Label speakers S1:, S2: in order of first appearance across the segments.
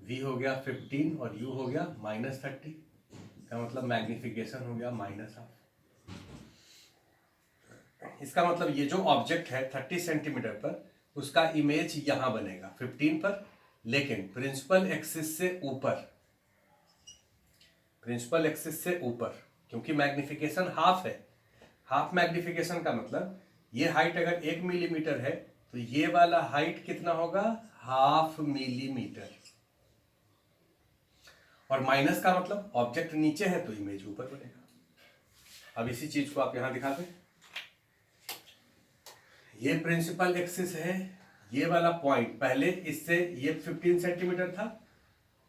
S1: v हो गया 15 और u हो गया -30 का मतलब मैग्निफिकेशन हो गया -हाफ। इसका मतलब ये जो ऑब्जेक्ट है 30 सेंटीमीटर पर उसका इमेज यहां बनेगा 15 पर, लेकिन प्रिंसिपल एक्सिस से ऊपर, प्रिंसिपल एक्सिस से ऊपर, क्योंकि मैग्निफिकेशन हाफ है। हाफ मैग्निफिकेशन का मतलब ये हाइट अगर 1 मिलीमीटर है तो ये वाला हाइट कितना होगा, हाफ मिलीमीटर। और माइनस का मतलब ऑब्जेक्ट नीचे है तो इमेज ऊपर बनेगा। अब इसी चीज को आप यहां दिखाते हैं, ये प्रिंसिपल एक्सिस है, ये वाला पॉइंट पहले इससे ये 15 सेंटीमीटर था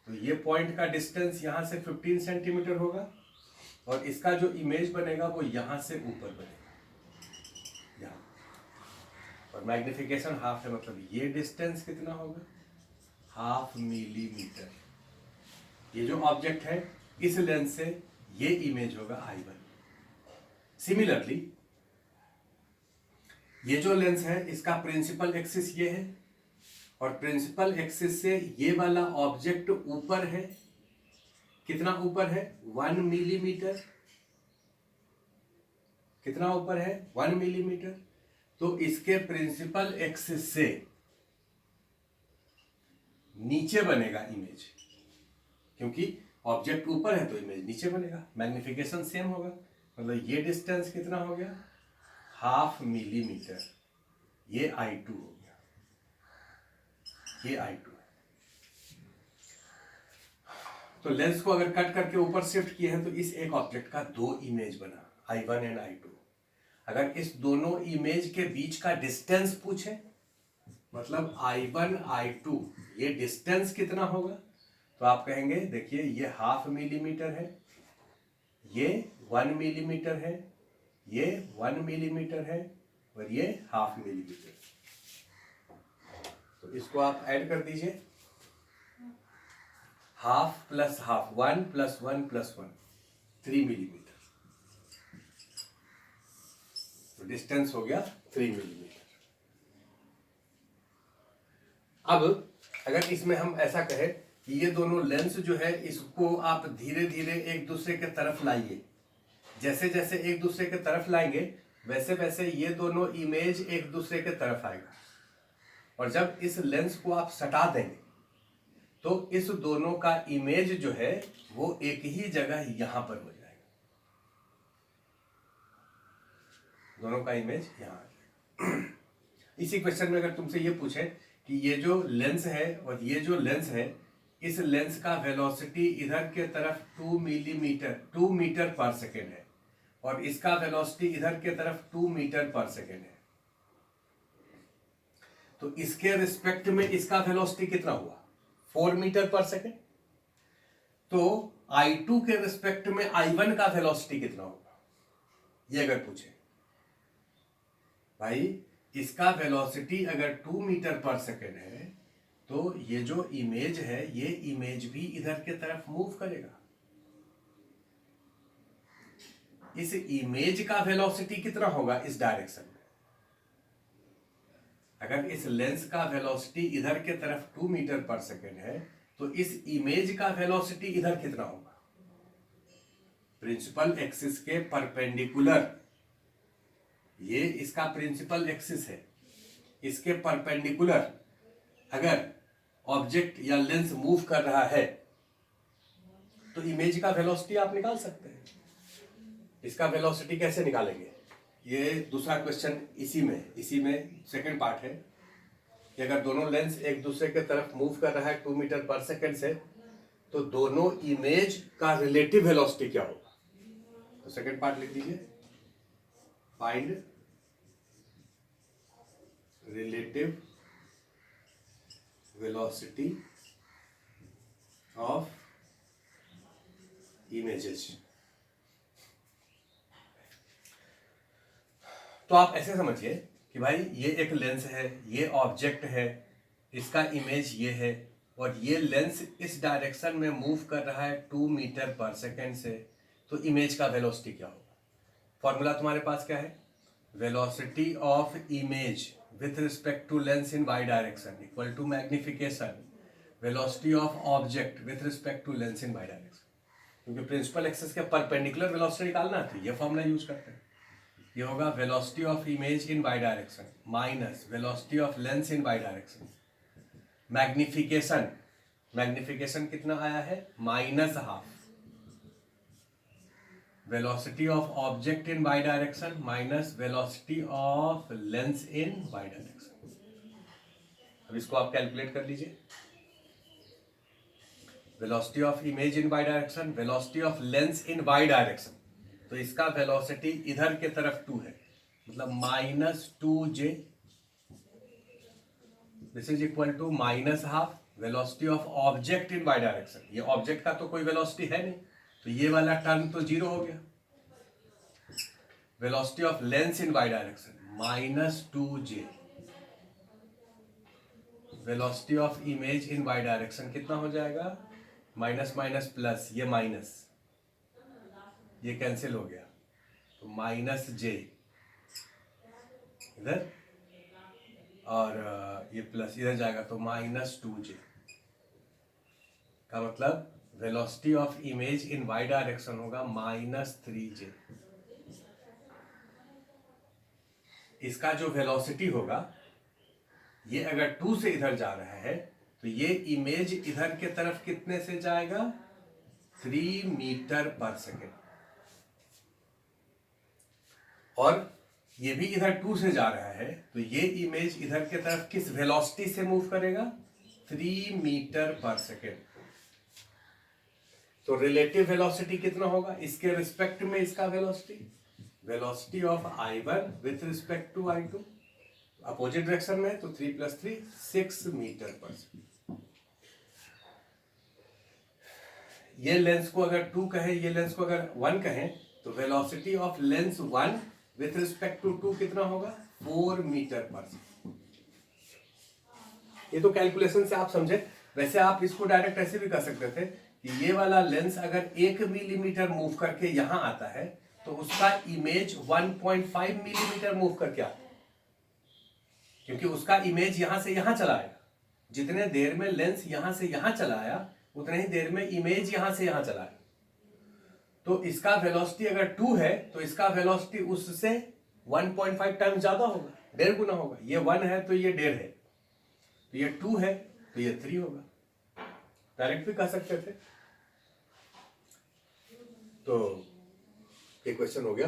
S1: तो ये पॉइंट का डिस्टेंस यहां से 15 सेंटीमीटर होगा और इसका जो इमेज बनेगा वो यहां से ऊपर बनेगा यहां। और मैग्निफिकेशन हाफ है मतलब ये डिस्टेंस कितना होगा, हाफ मिलीमीटर। ये जो ऑब्जेक्ट है इस लेंस से ये इमेज होगा I1। सिमिलरली ये जो लेंस है इसका प्रिंसिपल एक्सिस ये है और प्रिंसिपल एक्सिस से ये वाला ऑब्जेक्ट ऊपर है, कितना ऊपर है, 1 मिलीमीटर। कितना ऊपर है, 1 मिलीमीटर। तो इसके प्रिंसिपल एक्सिस से नीचे बनेगा इमेज, क्योंकि ऑब्जेक्ट ऊपर है तो इमेज नीचे बनेगा, मैग्निफिकेशन सेम होगा। मतलब ये डिस्टेंस कितना हो गया, हाफ मिलीमीटर। ये I2 हो गया, ये I2 है। तो लेंस को अगर कट करके ऊपर शिफ्ट किए हैं तो इस एक ऑब्जेक्ट का दो इमेज बना, I1 एंड I2। अगर इस दोनों इमेज के बीच का डिस्टेंस पूछे, मतलब I1 I2 ये डिस्टेंस कितना होगा, तो आप कहेंगे देखिए ये हाफ मिलीमीटर है, ये 1 मिलीमीटर है, ये 1 मिलीमीटर है और ये हाफ मिलीमीटर। तो इसको आप ऐड कर दीजिए, half plus half, 1 plus 1 plus 1, 3 millimetre. तो डिस्टेंस हो गया 3 मिलीमीटर। अब अगर इसमें हम ऐसा कहें कि ये दोनों लेंस जो है इसको आप धीरे धीरे एक दूसरे के तरफ लाइए, जैसे जैसे एक दूसरे के तरफ लाएंगे वैसे वैसे ये दोनों इमेज एक दूसरे के तरफ आएगा। और जब इस लेंस को आप सटा देंगे तो इस दोनों का इमेज जो है वो एक ही जगह यहां पर हो जाएगा, दोनों का इमेज यहां आ जाएगा। इसी क्वेश्चन में अगर तुमसे ये पूछे कि ये जो लेंस है और ये जो लेंस है, इस लेंस का वेलोसिटी इधर के तरफ 2 मीटर पर सेकेंड है और इसका वेलोसिटी इधर के तरफ 2 मीटर पर सेकेंड है, तो इसके रिस्पेक्ट में इसका वेलोसिटी कितना हुआ, 4 मीटर पर सेकेंड। तो I2 के रिस्पेक्ट में I1 का वेलोसिटी कितना होगा, ये अगर पूछे भाई इसका वेलोसिटी अगर 2 मीटर पर सेकेंड है तो ये जो इमेज है ये इमेज भी इधर के तरफ मूव करेगा। इस इमेज का वेलोसिटी कितना होगा इस डायरेक्शन में, अगर इस लेंस का वेलोसिटी इधर के तरफ 2 मीटर पर सेकेंड है तो इस इमेज का वेलोसिटी इधर कितना होगा, प्रिंसिपल एक्सिस के परपेंडिकुलर। ये इसका प्रिंसिपल एक्सिस है, इसके परपेंडिकुलर अगर ऑब्जेक्ट या लेंस मूव कर रहा है तो इमेज का वेलोसिटी आप निकाल सकते हैं। इसका वेलोसिटी कैसे निकालेंगे, ये दूसरा क्वेश्चन इसी में सेकंड पार्ट है कि अगर दोनों लेंस एक दूसरे के तरफ मूव कर रहा है 2 मीटर पर सेकंड से तो दोनों इमेज का रिलेटिव वेलोसिटी क्या होगा। तो सेकंड पार्ट लिख दीजिए, find relative velocity of images. तो आप ऐसे समझिए कि भाई ये एक लेंस है, ये ऑब्जेक्ट है, इसका इमेज ये है और ये लेंस इस डायरेक्शन में मूव कर रहा है 2 मीटर पर सेकेंड से, तो इमेज का वेलोसिटी क्या होगा। फॉर्मूला तुम्हारे पास क्या है, velocity of image with respect to lens in Y direction equal to magnification velocity of object with respect to lens in Y direction, क्योंकि प्रिंसिपल एक्सिस के परपेंडिकुलर वेलोसिटी निकालना है तो ये फॉर्मूला यूज करते हैं। ये होगा velocity of image in Y direction minus velocity of lens in Y direction. Magnification, magnification कितना आया है -12, velocity of object in Y direction minus velocity of lens in Y direction. अब इसको आप कैलकुलेट कर लीजिए। Velocity of image in Y direction, velocity of lens in Y direction, तो इसका वेलोसिटी इधर के तरफ 2 है, मतलब -2j, this is equal to -12 velocity of object in Y direction. ये ऑब्जेक्ट का तो कोई वेलोसिटी है नहीं, तो ये वाला टर्म तो 0 हो गया। Velocity of lens in Y direction -2j, velocity of image in Y direction कितना हो जाएगा, माइनस माइनस प्लस, ये माइनस, ये कैंसिल हो गया, तो -j इधर और ये प्लस इधर जाएगा तो -2j का मतलब velocity of image in Y direction होगा -3j। इसका जो वेलोसिटी होगा ये अगर 2 से इधर जा रहा है तो ये इमेज इधर के तरफ कितने से जाएगा, 3 मीटर पर सेकेंड, और ये भी इधर 2 से जा रहा है तो ये इमेज इधर के तरफ किस वेलोसिटी से मूव करेगा, 3 मीटर पर सेकेंड। तो रिलेटिव वेलोसिटी कितना होगा इसके रिस्पेक्ट में, इसका velocity, velocity of I1 with respect to I2, opposite direction में, तो 3 + 3 6 मीटर पर सेकेंड। ये लेंस को अगर 2 कहें, ये लेंस को अगर 1 कहें, तो velocity of lens 1 with respect to 2 कितना होगा, 4 मीटर पर सेकेंड। ये तो कैलकुलेशन से आप समझे। वैसे आप इसको डायरेक्ट ऐसे भी कर सकते थे कि ये वाला लेंस अगर 1 मिलीमीटर मूव करके यहां आता है तो उसका इमेज 1.5 मिलीमीटर मूव करके आता है, क्योंकि उसका इमेज यहां से यहां चला आएगा। जितने देर में लेंस यहां से यहां चला आया उतने ही देर में इमेज यहां से यहां चला आएगा। तो इसका वेलोसिटी अगर 2 है तो इसका वेलोसिटी उससे 1.5 टाइम्स ज्यादा होगा, 1.5 गुना होगा। ये 1 है तो ये 1.5 है, तो ये 2 है तो ये 3 होगा। डायरेक्ट भी कह सकते थे। तो ये क्वेश्चन हो गया।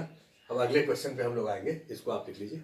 S1: अब अगले क्वेश्चन पे हम लोग आएंगे, इसको आप लिख लीजिए।